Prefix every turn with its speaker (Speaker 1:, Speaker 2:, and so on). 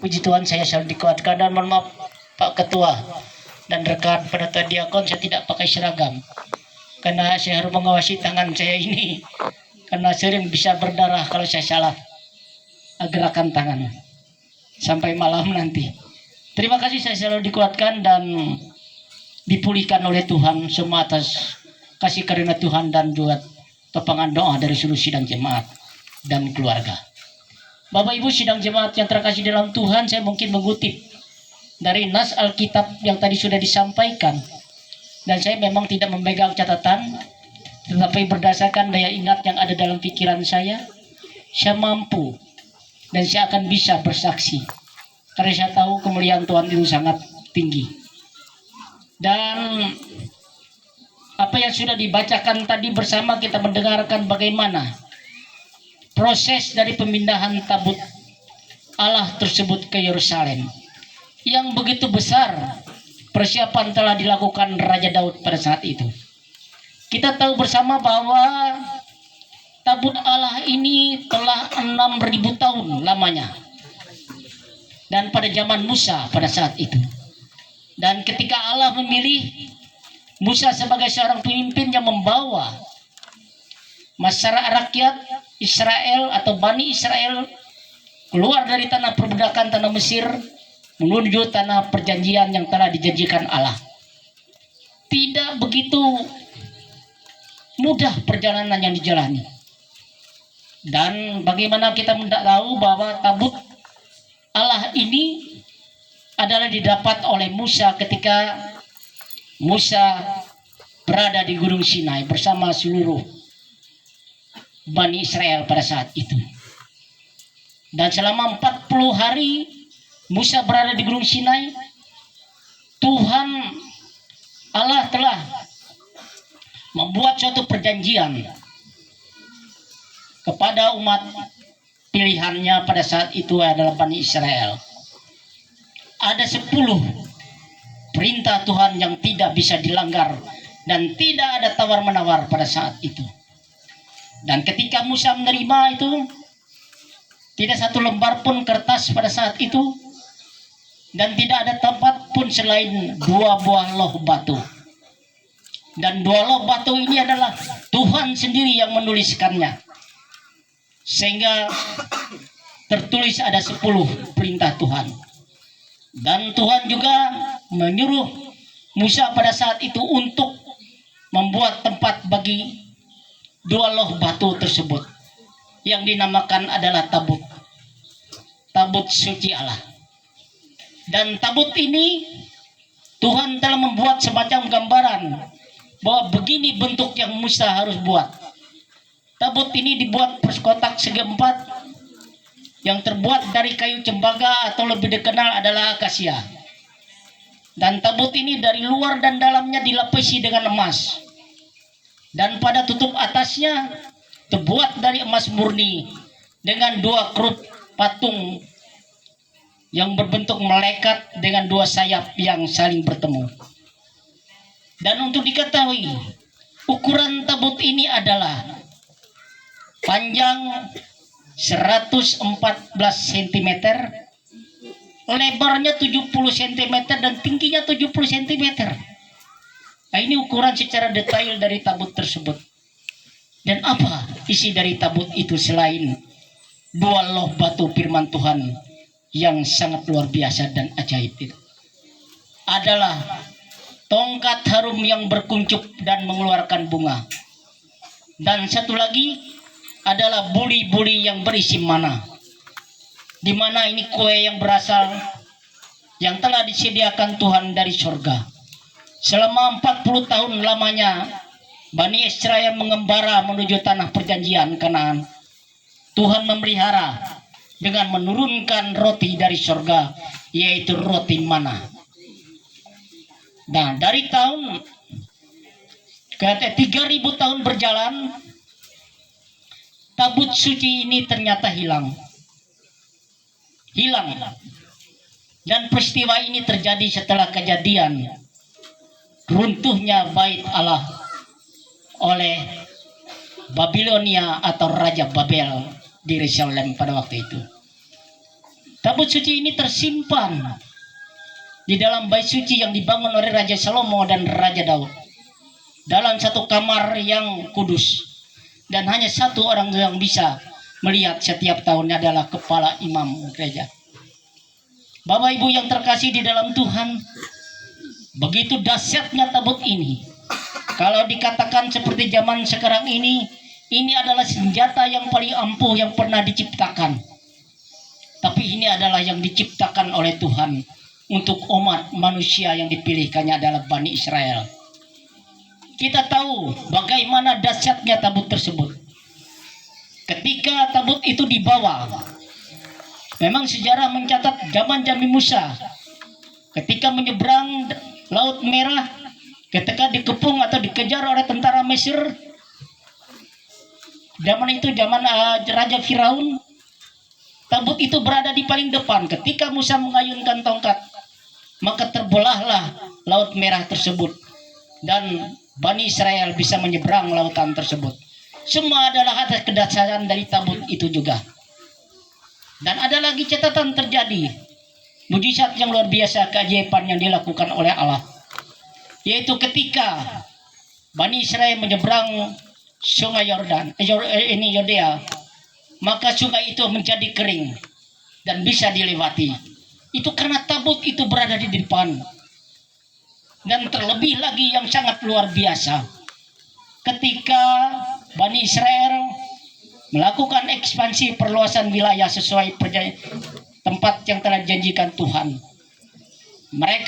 Speaker 1: Puji Tuhan, saya selalu dikuatkan. Dan mohon maaf Pak Ketua dan rekan pendeta diakon, saya tidak pakai seragam karena saya harus mengawasi tangan saya ini, karena sering bisa berdarah kalau saya salah gerakan tangan sampai malam nanti. Terima kasih, saya selalu dikuatkan dan dipulihkan oleh Tuhan semua atas kasih karunia Tuhan dan juga topangan doa dari seluruh sidang jemaat dan keluarga. Bapak Ibu sidang jemaat yang terkasih dalam Tuhan, saya mungkin mengutip dari nas Alkitab yang tadi sudah disampaikan, dan saya memang tidak memegang catatan, tetapi berdasarkan daya ingat yang ada dalam pikiran saya mampu dan saya akan bisa bersaksi karena saya tahu kemuliaan Tuhan itu sangat tinggi. Dan apa yang sudah dibacakan tadi bersama, kita mendengarkan bagaimana proses dari pemindahan tabut Allah tersebut ke Yerusalem yang begitu besar. Persiapan telah dilakukan Raja Daud pada saat itu. Kita tahu bersama bahwa tabut Allah ini telah 6.000 tahun lamanya, dan pada zaman Musa pada saat itu. Dan ketika Allah memilih Musa sebagai seorang pemimpin yang membawa masyarakat rakyat Israel atau Bani Israel keluar dari tanah perbudakan tanah Mesir menuju tanah perjanjian yang telah dijanjikan Allah, tidak begitu mudah perjalanan yang dijalani. Dan bagaimana kita tidak tahu bahwa tabut Allah ini adalah didapat oleh Musa ketika Musa berada di Gunung Sinai bersama seluruh Bani Israel pada saat itu. Dan selama 40 hari Musa berada di Gunung Sinai, Tuhan Allah telah membuat suatu perjanjian kepada umat pilihannya pada saat itu adalah Bani Israel. Ada 10 perintah Tuhan yang tidak bisa dilanggar dan tidak ada tawar-menawar pada saat itu. Dan ketika Musa menerima itu, tidak satu lembar pun kertas pada saat itu, dan tidak ada tempat pun selain 2 buah loh batu. Dan 2 loh batu ini adalah Tuhan sendiri yang menuliskannya, sehingga tertulis ada 10 perintah Tuhan. Dan Tuhan juga menyuruh Musa pada saat itu untuk membuat tempat bagi 2 loh batu tersebut yang dinamakan adalah tabut suci Allah. Dan tabut ini Tuhan telah membuat semacam gambaran bahwa begini bentuk yang Musa harus buat. Tabut ini dibuat perskotak segi 4 yang terbuat dari kayu cembaga atau lebih dikenal adalah akasia. Dan tabut ini dari luar dan dalamnya dilapisi dengan emas. Dan pada tutup atasnya terbuat dari emas murni dengan 2 kerub patung yang berbentuk melekat dengan 2 sayap yang saling bertemu. Dan untuk diketahui, ukuran tabut ini adalah panjang 114 cm, lebarnya 70 cm dan tingginya 70 cm. Nah, ini ukuran secara detail dari tabut tersebut. Dan apa isi dari tabut itu selain 2 loh batu firman Tuhan yang sangat luar biasa dan ajaib itu? Adalah tongkat harum yang berkuncup dan mengeluarkan bunga. Dan satu lagi adalah buli-buli yang berisi mana. Di mana ini kue yang berasal yang telah disediakan Tuhan dari surga. Selama 40 tahun lamanya Bani Israel mengembara menuju tanah perjanjian Kanaan. Tuhan memelihara dengan menurunkan roti dari surga, yaitu roti mana. Nah, dari tahun ke 3000 tahun berjalan, tabut suci ini ternyata hilang. Dan peristiwa ini terjadi setelah kejadian runtuhnya bait Allah oleh Babilonia atau Raja Babel di Yerusalem pada waktu itu. Tabut suci ini tersimpan di dalam bait suci yang dibangun oleh Raja Salomo dan Raja Daud dalam satu kamar yang kudus, dan hanya satu orang yang bisa melihat setiap tahunnya adalah kepala imam gereja. Bapak Ibu yang terkasih di dalam Tuhan, begitu dahsyatnya tabut ini. Kalau dikatakan seperti zaman sekarang ini adalah senjata yang paling ampuh yang pernah diciptakan. Tapi ini adalah yang diciptakan oleh Tuhan untuk umat manusia yang dipilihkannya adalah Bani Israel. Kita tahu bagaimana dahsyatnya tabut tersebut. Ketika tabut itu dibawa, memang sejarah mencatat zaman Nabi Musa ketika menyeberang Laut Merah, ketika dikepung atau dikejar oleh tentara Mesir, zaman itu zaman Raja Firaun, tabut itu berada di paling depan. Ketika Musa mengayunkan tongkat, maka terbelahlah Laut Merah tersebut dan Bani Israel bisa menyeberang lautan tersebut. Semua adalah atas kedahsyatan dari tabut itu juga. Dan ada lagi catatan terjadi mujizat yang luar biasa, keajaiban yang dilakukan oleh Allah, yaitu ketika Bani Israel menyeberang sungai Yordan, Yordea, maka sungai itu menjadi kering dan bisa dilewati. Itu karena tabut itu berada di depan. Dan terlebih lagi yang sangat luar biasa, ketika Bani Israel melakukan ekspansi perluasan wilayah sesuai tempat yang telah dijanjikan Tuhan, mereka